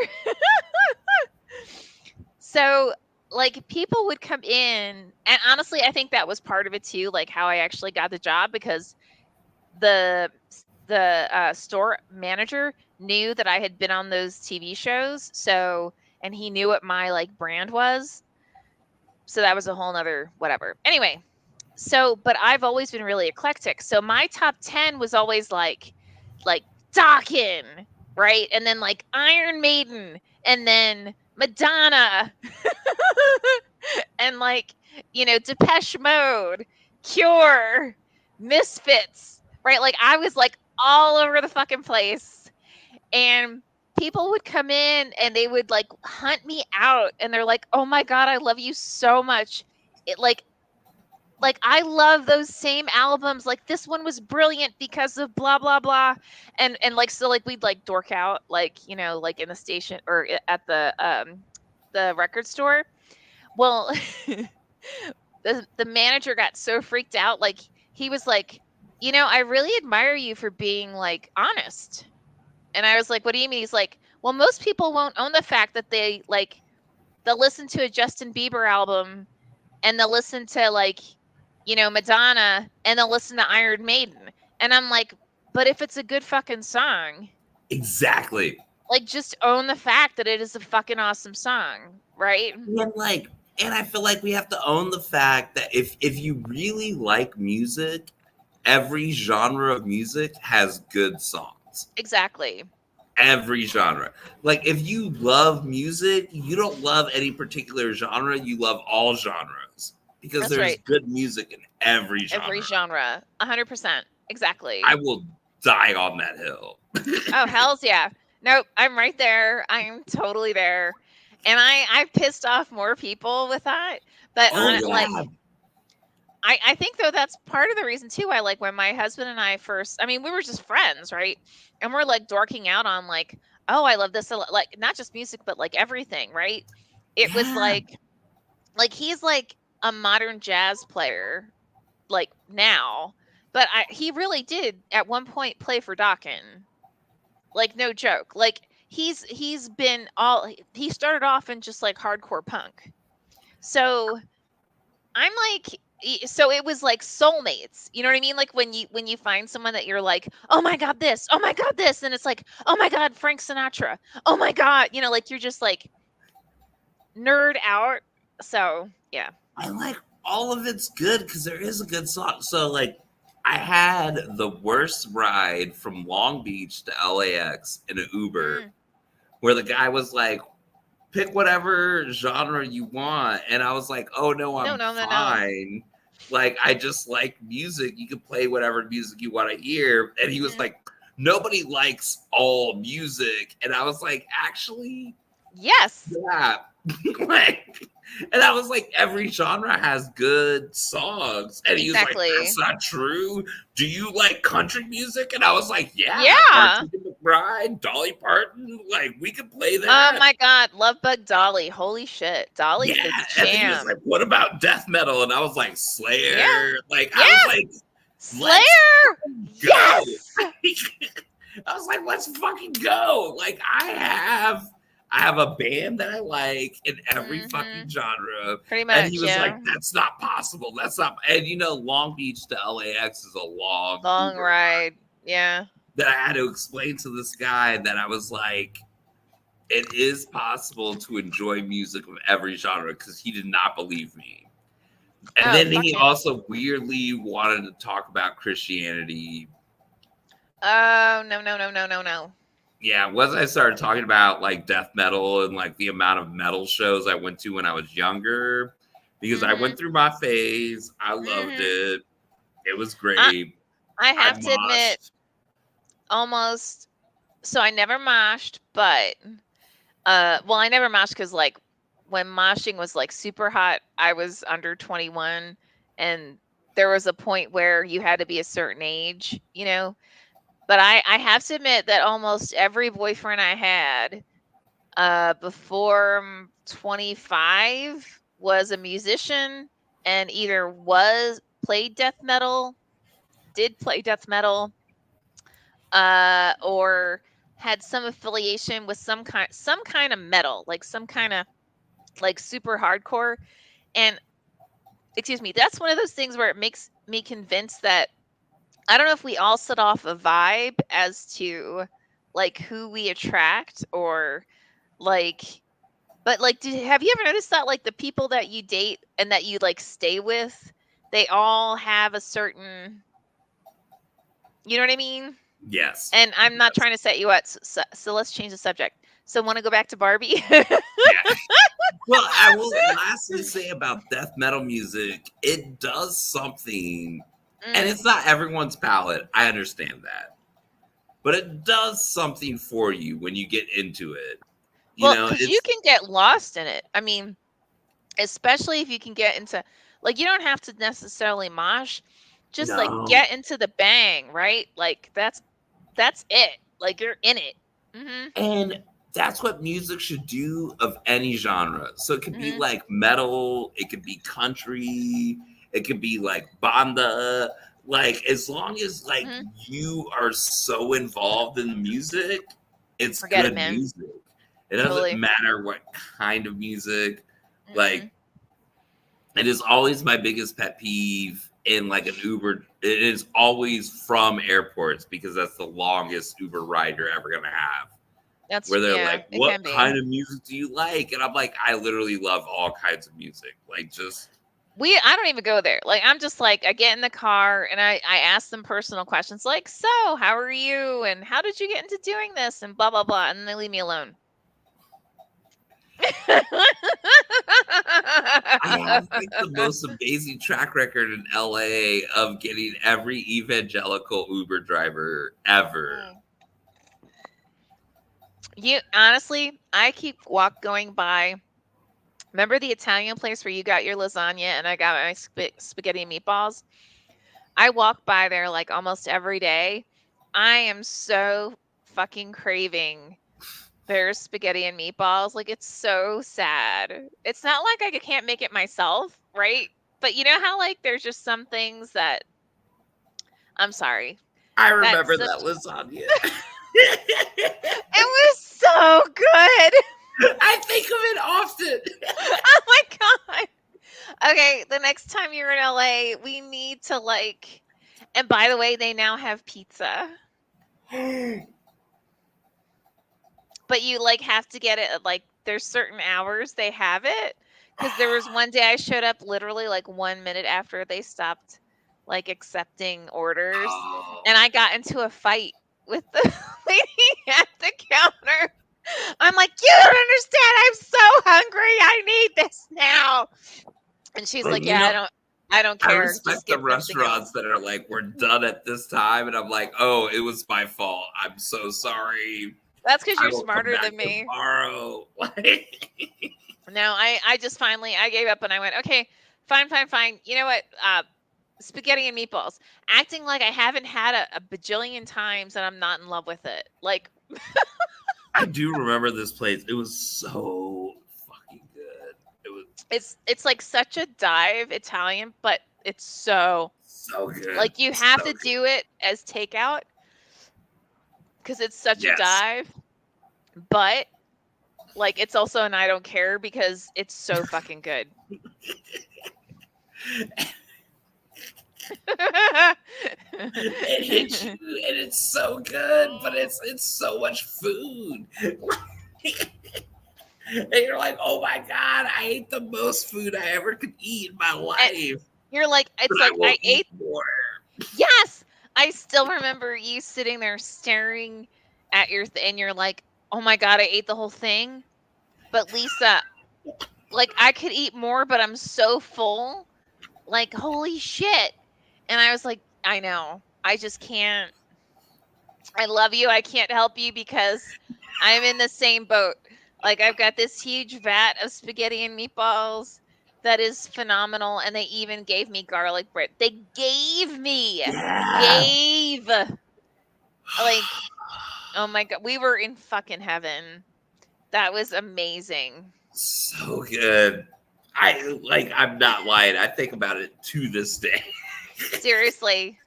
So, like, people would come in, and honestly, I think that was part of it too, like how I actually got the job, because the store manager knew that I had been on those TV shows, so, and he knew what my like brand was, so that was a whole nother whatever. Anyway, so, but I've always been really eclectic. So my top 10 was always like Dokken, right? And then like Iron Maiden, and then Madonna, and like, Depeche Mode, Cure, Misfits, right? Like I was like all over the fucking place. And people would come in and they would like hunt me out, and they're like, "Oh my god, I love you so much." It like I love those same albums. Like this one was brilliant because of blah blah blah, and like, so like we'd like dork out, like, like in the station or at the record store. Well, the manager got so freaked out, like he was like, I really admire you for being like honest. And I was like, what do you mean? He's like, well, most people won't own the fact that they'll listen to a Justin Bieber album, and they'll listen to like, Madonna, and they'll listen to Iron Maiden. And I'm like, but if it's a good fucking song, Exactly. like just own the fact that it is a fucking awesome song, right? And I feel like we have to own the fact that if you really like music, every genre of music has good songs. Exactly. Every genre. Like if you love music, you don't love any particular genre, you love all genres because That's there's right. good music in every genre. Every genre. 100%. Exactly. I will die on that hill. Oh, hells yeah. Nope, I'm right there. I'm totally there. And I've pissed off more people with that. But Oh like, yeah. I think though that's part of the reason too. I like when my husband and I first, I mean, we were just friends, right? And we're like dorking out on like, oh, I love this a lot. Like not just music, but like everything, right? It was Yeah. like he's like a modern jazz player, like now, but he really did at one point play for Dokken. Like no joke. Like he's been all, he started off in just like hardcore punk. So I'm like, so it was like soulmates. You know what I mean? Like when you find someone that you're like, oh my god, this, oh my god, this, and it's like, oh my god, Frank Sinatra, oh my god, like you're just like nerd out. So yeah. I like all of it's good because there is a good song. So like I had the worst ride from Long Beach to LAX in an Uber Mm. where the guy was like, pick whatever genre you want. And I was like, oh no, No, I'm no, no, no. fine. Like I just like music. You can play whatever music you want to hear. And he was Mm. like, nobody likes all music. And I was like, actually, Yes. yeah. Like, and I was like, every genre has good songs. And he was like, Exactly. that's not true. Do you like country music? And I was like, yeah. Yeah. Martina McBride, Dolly Parton, like we could play Oh that. my god, Love Bug Dolly. Holy shit. Dolly's Yeah. the And then he was jam. like, what about death metal? And I was like, Slayer. Yeah. Like, Yeah. I was like, Slayer. go. Yes. I was like, let's fucking go. Like, I have a band that I like in every fucking genre. Pretty much. And he was yeah. like, that's not possible. That's not. And Long Beach to LAX is a long Uber ride. Yeah. that I had to explain to this guy that I was like, it is possible to enjoy music of every genre because he did not believe me. And Oh, then fuck he it. also weirdly wanted to talk about Christianity. Oh, no, no, no, no, no, no. Yeah, once I started talking about like death metal and like the amount of metal shows I went to when I was younger, because I Mhm. went through my phase. I loved Mhm. it. It was I great. I I have to admit, moshed. almost. So I never moshed, but well, I never moshed because like when moshing was like super hot, I was under 21, and there was a point where you had to be a certain age, you know. But I have to admit that almost every boyfriend I had before 25 was a musician and either was played death metal, did play death metal, or had some affiliation with some kind of metal, like some kind of like super hardcore. And excuse me, that's one of those things where it makes me convinced that I don't know if we all set off a vibe as to like who we attract or like, but like have you ever noticed that like the people that you date and that you like stay with, they all have a certain, you know what I mean? Yes. And I'm not Yes. trying to set you up, so let's change the subject. So want to go back to Barbie? Yeah. Well, I will lastly say about death metal music, it does something, and Mm. it's not everyone's palate. I understand that. But it does something for you when you get into it. You Well, know, because you it's can get lost in it. I mean, especially if you can get into, like, you don't have to necessarily mosh, just like no. get into the bang, right? Like that's it. Like you're in it. Mhm. And that's what music should do of any genre. So it could be Mhm. like metal, it could be country, it could be like banda. Like as long as like Mhm. you are so involved in the music, it's Forget it, good man. music. It doesn't Totally. matter what kind of music. Like Mhm. it is always my biggest pet peeve in like an Uber. It is always from airports because that's the longest Uber ride you're ever gonna have, That's where they're yeah, like, it can "What be. kind of music do you like?" And I'm like, "I literally love all kinds of music. Like, just I don't even go there. Like I'm just like I get in the car and I ask them personal questions like, "So, how are you? And how did you get into doing this?" and blah blah blah, and they leave me alone. I have like the most amazing track record in LA of getting every evangelical Uber driver ever. Mm. You honestly, I keep walk going by. Remember the Italian place where you got your lasagna and I got my spaghetti and meatballs? I walk by there like almost every day. I am so fucking craving their spaghetti and meatballs. Like it's so sad. It's not like I can't make it myself, right? But you know how like there's just some things that I'm sorry. I That's remember such that lasagna. it was so good. I think of it often. Oh my god. Okay, the next time you're in LA, we need to like, and by the way, they now have pizza, but you like have to get it at like there's certain hours they have it. Because there was one day I showed up literally like 1 minute after they stopped like accepting orders, Oh, and I got into a fight with the lady at the counter. I'm like, you don't understand. I'm so hungry. I need this now. And she's well, like, you yeah, know, I don't I care. Just respect the get something restaurants else. that are like, we're done at this time. And I'm like, oh, it was my fault. I'm so sorry. That's because I you're will come smarter back than me. tomorrow. Like, No, I just finally I gave up and I went, okay, fine, fine, fine. You know what? Spaghetti and meatballs. Acting like I haven't had a bajillion times and I'm not in love with it. Like I do remember this place. It was so fucking good. It was it's like such a dive Italian, but it's so so good. like you have So to good. do it as takeout because it's such a Yes. dive. But like it's also an I don't care because it's so fucking good. It hits you and it's so good, but it's so much food. And you're like, oh my God, I ate the most food I ever could eat in my And life. you're like, But it's I like will I eat ate. more. Yes, I still remember you sitting there staring at and you're like, oh my God, I ate the whole thing. But Lisa, like I could eat more, but I'm so full. Like, holy shit. And I was like, I know. I just can't. I love you. I can't help you because I'm in the same boat. Like, I've got this huge vat of spaghetti and meatballs that is phenomenal. And they even gave me garlic bread. They gave me, Yeah. gave, like, oh my God. We were in fucking heaven. That was amazing. So good. I'm not lying. I think about it to this day. Seriously.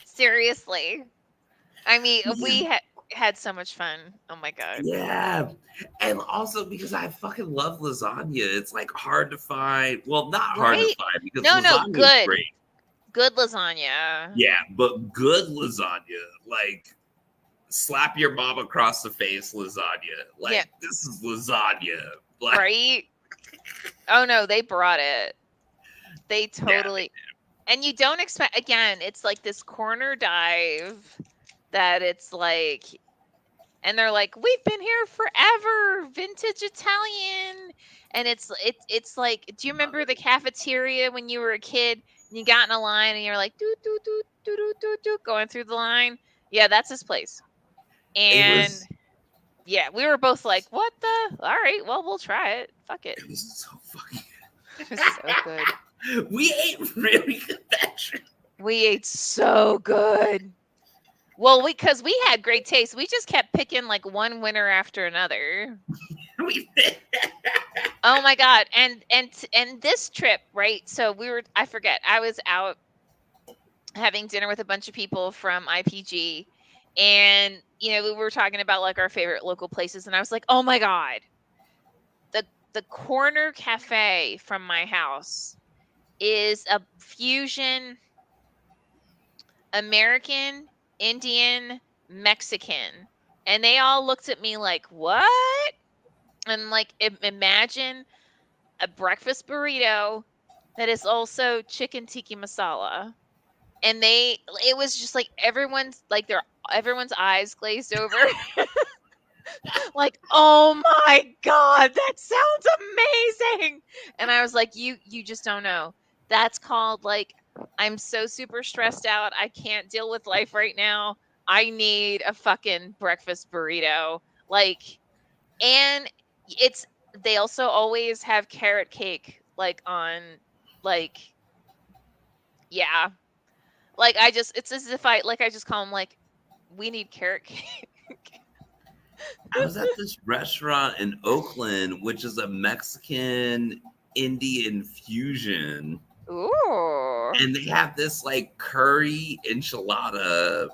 Seriously. I mean, Yeah. we had so much fun. Oh my God. Yeah. And also because I fucking love lasagna. It's like hard to find. Well, not hard to Right? find because No, no, lasagna is good. great. Good lasagna. Yeah, but good lasagna, like slap your mom across the face lasagna. Yeah, Like this is lasagna. Like right? Oh no, they brought it. They yeah, totally. And you don't expect, again, it's like this corner dive that it's like, and they're like, we've been here forever, vintage Italian. And it's like, do you love remember the it. cafeteria when you were a kid and you got in a line and you're like, doo doo doo doo doo doo doo, going through the line? Yeah, that's this place. It And was yeah, we were both like, what the? All right, well, we'll try it. Fuck it. it was so fucking It was so good. we ate really good that trip. We ate so good. Well, because we had great taste. We just kept picking like one winner after another. We Oh my god. And this trip, right? So I forget. I was out having dinner with a bunch of people from IPG and we were talking about like our favorite local places and I was like, "Oh my god. The corner cafe from my house is a fusion American, Indian, Mexican." And they all looked at me like, "What?" And like imagine a breakfast burrito that is also chicken tikka masala. And it was just like everyone's eyes glazed over. Like, "Oh my god, that sounds amazing." And I was like, "You just don't know. That's called like I'm so super stressed out. I can't deal with life right now. I need a fucking breakfast burrito." Like, and it's they also always have carrot cake like on like yeah. Like it's as if I just call them like we need carrot cake. I was at this restaurant in Oakland, which is a Mexican Indian fusion. Ooh. And they have this like curry enchilada.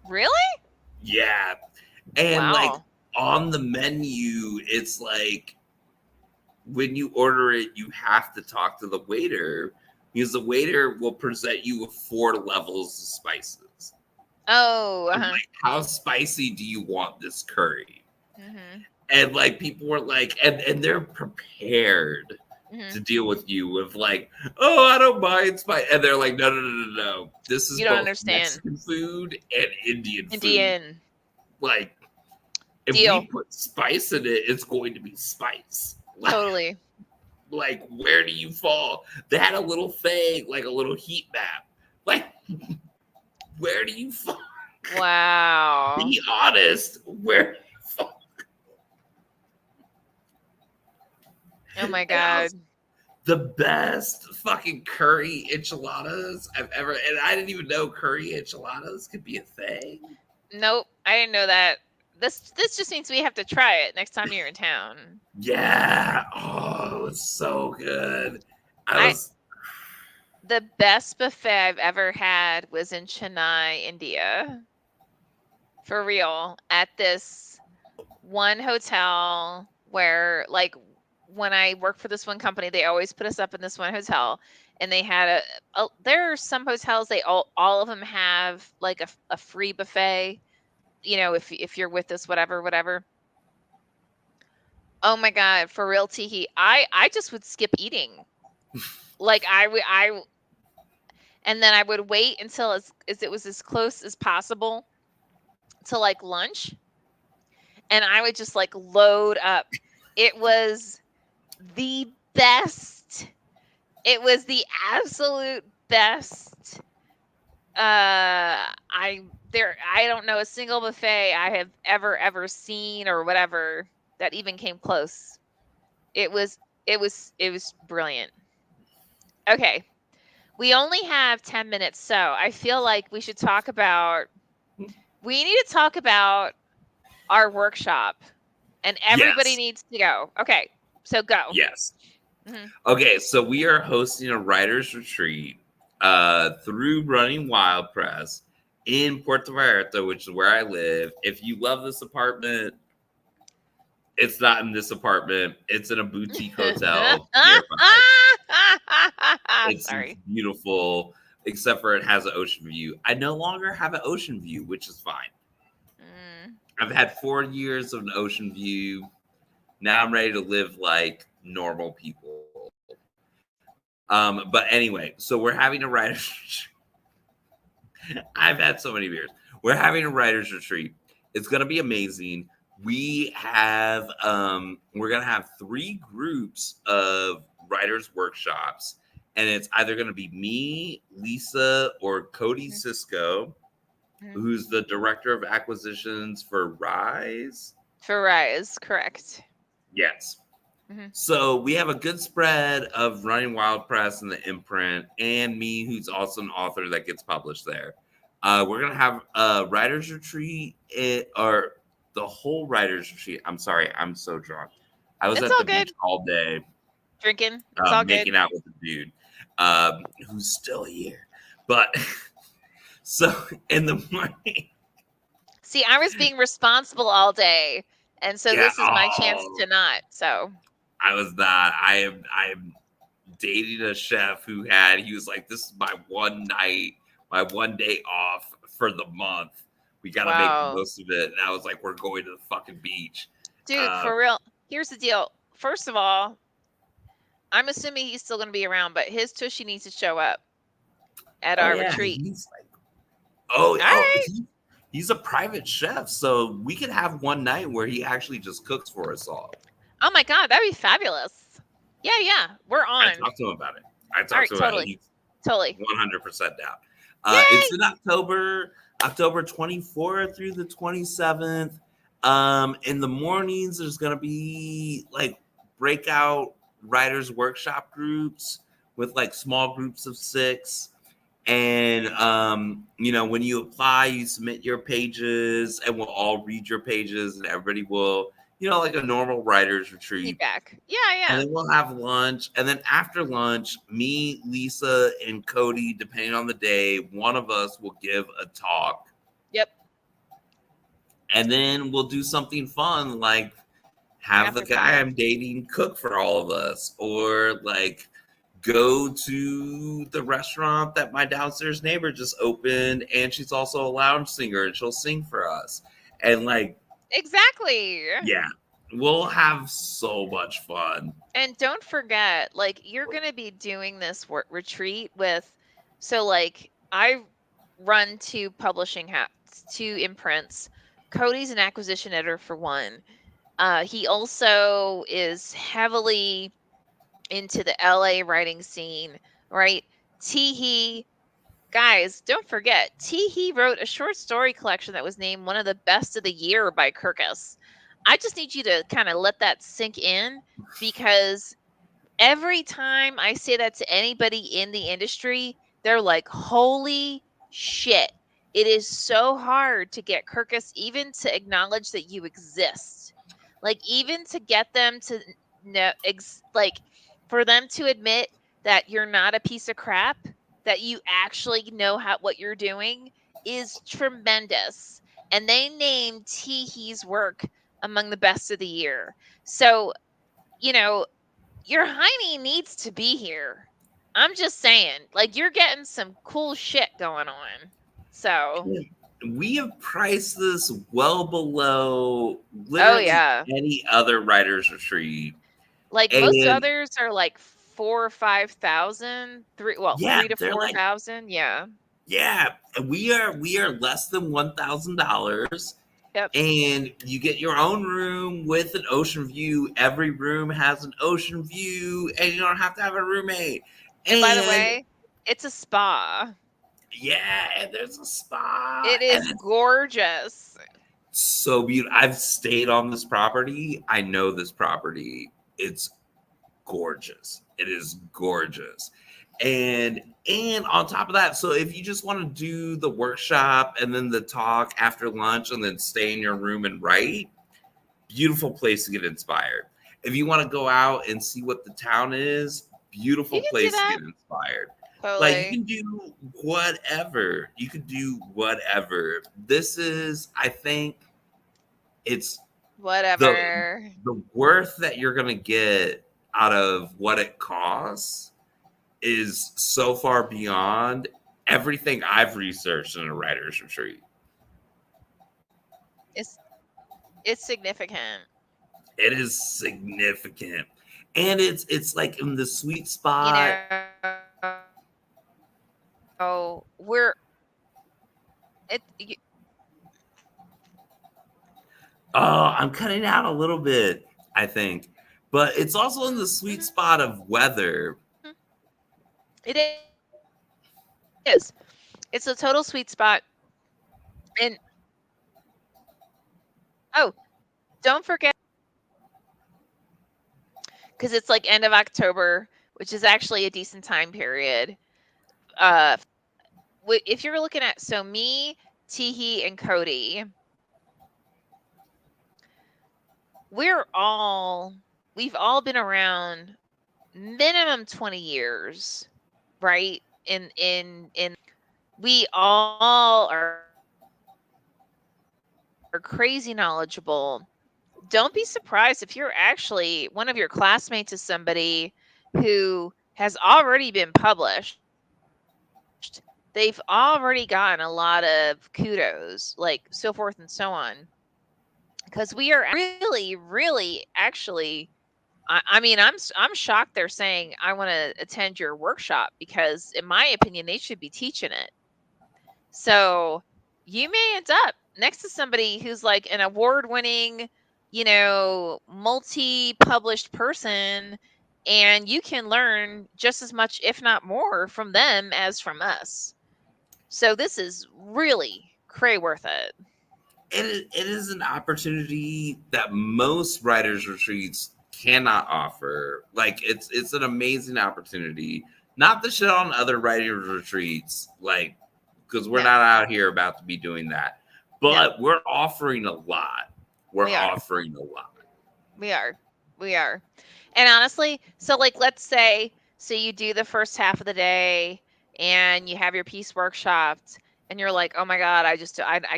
Really? Yeah. And like Wow. on the menu, it's like when you order it, you have to talk to the waiter because the waiter will present you with 4 levels of spices. Oh, I'm uh-huh. like, how spicy do you want this curry? Mhm. And like people were like, and they're prepared to Mhm. deal with you with like, oh, I don't mind spice. And they're like, no, no, no, no, no. This is You don't both understand. Mexican food and Indian food. Indian. Like, if we Deal. put spice in it, it's going to be spice. Totally. Like, where do you fall? They had a little thing, like a little heat map. Like, where do you fall? Wow. Be honest. Where do you fall? Oh my And I god. was the best fucking curry enchiladas I've ever. And I didn't even know curry enchiladas could be a thing. Nope, I didn't know that. This just means we have to try it next time you're in town. Yeah. Oh, it's so good. I I was. The best buffet I've ever had was in Chennai, India. For real, at this one hotel where like when I worked for this one company, they always put us up in this one hotel and they had there are some hotels they all of them have like a free buffet, if you're with us whatever. Oh my god, for real, Teehee. I just would skip eating. Like and then I would wait until as it was as close as possible to like lunch, and I would just like load up. It was the best. It was the absolute best. I don't know a single buffet I have ever seen or whatever that even came close. It was it was brilliant. Okay. We only have 10 minutes, so I feel like we need to talk about our workshop, and everybody Yes. needs to go. Okay. So go. Yes. Mhm. Okay, so we are hosting a writers retreat through Running Wild Press in Puerto Vallarta, which is where I live. If you love this apartment, it's not in this apartment. It's in a boutique hotel nearby. It's Sorry. beautiful, except for it has an ocean view. I no longer have an ocean view, which is fine. Mm. I've had 4 years of an ocean view. Now I'm ready to live like normal people. But anyway, so we're having a writer's I've had so many beers. We're having a writer's retreat. It's gonna be amazing. We're gonna have 3 groups of writers workshops, and it's either gonna be me, Lisa, or Cody Mhm. Cisco, Mhm. who's the director of acquisitions for Rise. For Rise, correct. Yes. Mhm. So we have a good spread of Running Wild Press and the imprint, and me, who's also an author that gets published there. We're gonna have a writers retreat, or the whole writers retreat. I'm sorry, I'm so drunk. I was It's at all the good. beach all day, Drinking. It's all good. making out with a dude who's still here. But so in the morning, See, I was being responsible all day, and so yeah. this is my chance Oh, to not. So, I was not. I am dating a chef he was like, this is my one night, my one day off for the month. We got to make the wow. most of it. And I was like, we're going to the fucking beach. Dude, Uh, for real. Here's the deal. First of all, I'm assuming he's still going to be around, but his tushy needs to show up at oh our yeah, retreat. he's like, oh All oh, right. he's a private chef, so we could have one night where he actually just cooks for us all. Oh my god, that'd be fabulous. Yeah, yeah. We're I on. talked to him about it. I All talked right, to him about it. totally. He's Totally. 100% down. It's Yay! in October 24th through the 27th. In the mornings, there's gonna be like breakout writers workshop groups with like small groups of 6. And when you apply, you submit your pages, and we'll all read your pages, and everybody will, like a normal writers retreat. Feedback. Yeah, And yeah. then we'll have lunch. And then after lunch, me, Lisa, and Cody, depending on the day, one of us will give a talk. Yep. And then we'll do something fun like have the After guy party. I'm dating cook for all of us, or like go to the restaurant that my downstairs neighbor just opened, and she's also a lounge singer and she'll sing for us. And like, Exactly. yeah, we'll have so much fun. And don't forget, like, you're going to be doing this retreat with, so like, I run 2 publishing hats, 2 imprints. Cody's an acquisition editor for one. He also is heavily into the LA writing scene, right? Teehee, guys, don't forget, Teehee wrote a short story collection that was named one of the best of the year by Kirkus. I just need you to kind of let that sink in, because every time I say that to anybody in the industry, they're like, holy shit. It is so hard to get Kirkus even to acknowledge that you exist. Like, even to get them to know, like, for them to admit that you're not a piece of crap, that you actually know what you're doing, is tremendous. And they named Teehee's work among the best of the year. So, you know, your Heine needs to be here. I'm just saying, like, you're getting some cool shit going on. So, we have priced this well below Oh literally yeah. any other writer's retreat. Like most And others are like 4 or 5,000, yeah, 3 to they're like, 4,000. Yeah. yeah, we are less than $1,000. Yep. And you get your own room with an ocean view. Every room has an ocean view, and you don't have to have a roommate. And by the And way, it's a spa. yeah, and there's a spa, It and is it's gorgeous. so beautiful. I've stayed on this property. I know this property. It's gorgeous. It is gorgeous. And on top of that, so if you just want to do the workshop and then the talk after lunch and then stay in your room and write, beautiful place to get inspired. If you want to go out and see what the town is, You beautiful can do place to that. get inspired. Like you Totally. can do whatever. You can do whatever. This is, I think, it's the Whatever. the worth that you're gonna get out of what it costs is so far beyond everything I've researched in a writer's retreat. It's it's significant. It is significant. And it's like in the sweet You spot. know, we're it y- Oh, I'm cutting out a little bit, I think. But it's also in the sweet mhm, spot of weather. it is. It's a total sweet spot. And oh, don't forget because it's like end of October, which is actually a decent time period. Uh, if you're looking at so me, Teehee, and Cody, we're all we've all been around minimum 20 years, right? In we all are crazy knowledgeable. Don't be surprised if you're actually one of your classmates is somebody who has already been published. They've already gotten a lot of kudos, like so forth and so on. Because we are really, really actually I mean, I'm shocked they're saying I want to attend your workshop because, in my opinion, they should be teaching it. So you may end up next to somebody who's like an award-winning, multi-published person, and you can learn just as much, if not more, from them as from us. So this is really cray worth it. It is an opportunity that most writers retreats cannot offer. Like it's an amazing opportunity. Not to shit on other writers retreats, like because we're No, not out here about to be doing that. no, But we're offering a lot. We're we are. offering a lot. We are. We are. And honestly, so like let's say so you do the first half of the day and you have your piece workshopped and you're like, "Oh my god, I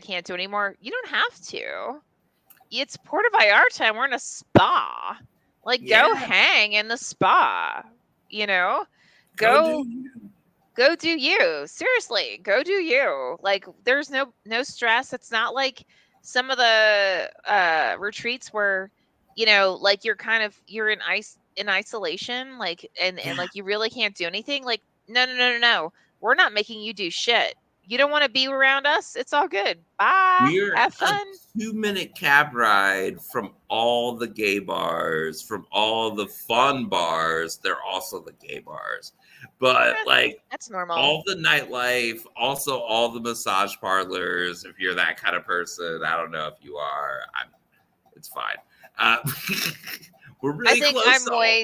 can't do anymore." You don't have to. It's Puerto Vallarta and we're in a spa. Like go Yeah, hang in the spa, you know? go do Go you. go do you. Seriously, go do you. Like there's no stress. It's not like some of the retreats where, like you're in isolation, like and Yeah, like you really can't do anything. Like no no no no no. We're not making you do shit. You don't want to be around us? It's all good. Bye. we're Have a fun. 2-minute cab ride from all the gay bars, from all the fun bars. They're also the gay bars. But Eh, like that's normal. all the nightlife, also all the massage parlors. If you're that kind of person, I don't know if you are. It's fine. Uh, we're I really think close to all.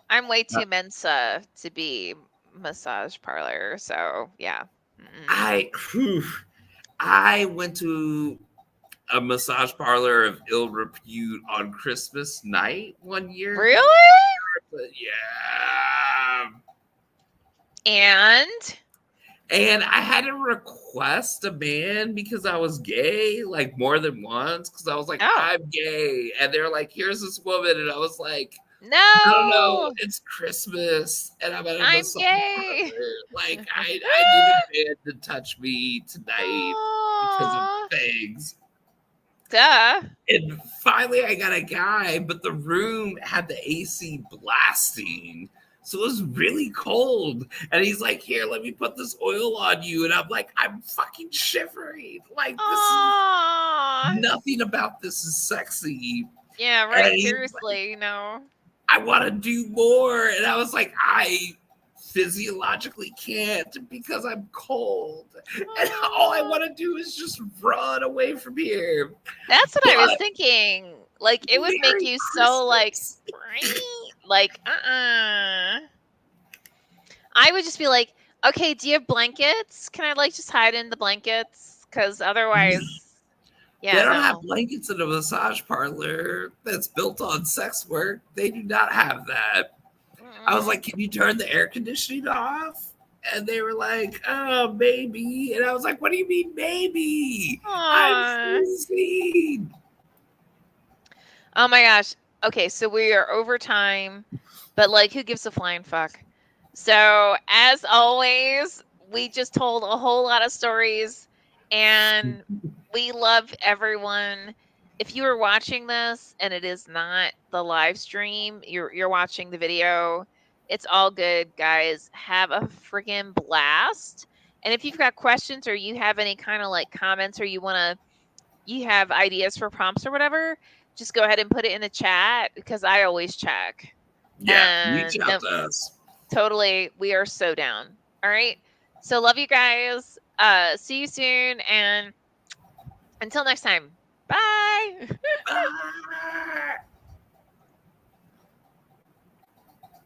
I'm way Uh, too Mensa to be massage parlor. So yeah. Mm-mm. I whew, I went to a massage parlor of ill repute on Christmas night one year. Really? But yeah. And And I had to request a man because I was gay, like more than once, because I was like, oh I'm gay. And they're like, here's this woman. And I was like, I don't know. No, It's Christmas, and I'm at a I'm massage gay. parlor. Like I need a man to touch me tonight because of Aw. things. Duh. And finally, I got a guy, but the room had the AC blasting. So it was really cold. And he's like, Here, let me put this oil on you. And I'm like, I'm fucking shivering. Like, this is Aw. nothing about this is sexy. Yeah, And right. he's like, Seriously, no. I want to do more. And I was like, I physiologically can't because I'm cold. And all I Aw. want to do is just run away from here. That's what I was But thinking. Like, it would make Merry you so like, Christmas. like, I would just be like, okay, do you have blankets? Can I like just hide in the blankets? Because otherwise, They yeah, don't have no. blankets in a massage parlor that's built on sex work. They do not have that. I was Mm-mm. like, Can you turn the air conditioning off? And they were like, Oh, maybe. And I was like, What do you mean, maybe? I'm Aw. freezing. Oh my gosh. Okay, so we are over time, but like, who gives a flying fuck? So, as always, we just told a whole lot of stories and we love everyone. If you are watching this and it is not the live stream, you're watching the video, it's all good, guys. Have a freaking blast. And if you've got questions or you have any kind of like comments or you have ideas for prompts or whatever, just go ahead and put it in the chat because I always check. Yeah, reach And out no, to us. totally, we are so down. All right. So love you guys. See you soon and until next time. Bye. Bye.